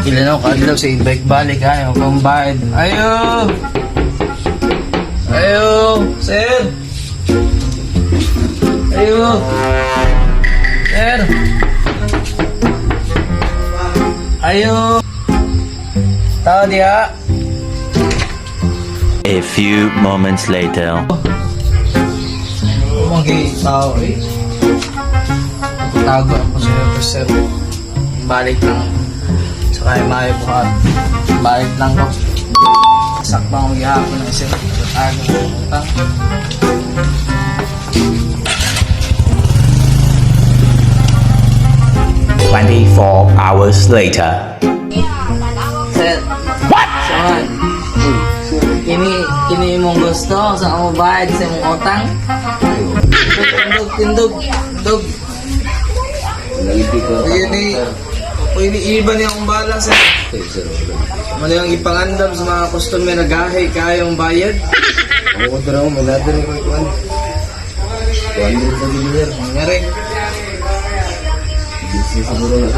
Ilanaw kadlaw sa bike balik ayo kung bayad. Ayo. Ayo, sir. Ayo. Sir. Ayo. Tao dia. A few moments later. Umagi tao eh. Tago ako sa sir. Balik lang. Saka yung mayo buhat. Balik lang ko. Sakbang maghihapon ng sir. Tago ng utang. Hours later. Sir. What? Saan? Kini mong gusto sa mo bayad sa mong utang? Tindog. Pwede iba niya akong bala sir. Mali ang ipangandam sa mga customer na gahe kayong bayad. Ako ko tara, malado na ko ikuan. 200 sa gilir. Nangyari. Business siguro na.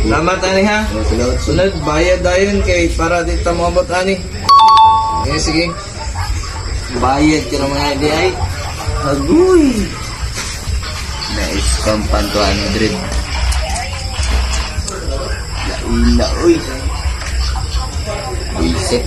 Salamat ani ha. Salamat. Sunod, bayad dayon kay para dito mo abot ani. Sige. Bayad ka naman nga di ay. Agoy. Na-scam pa 200. Laila, uy. Buisit.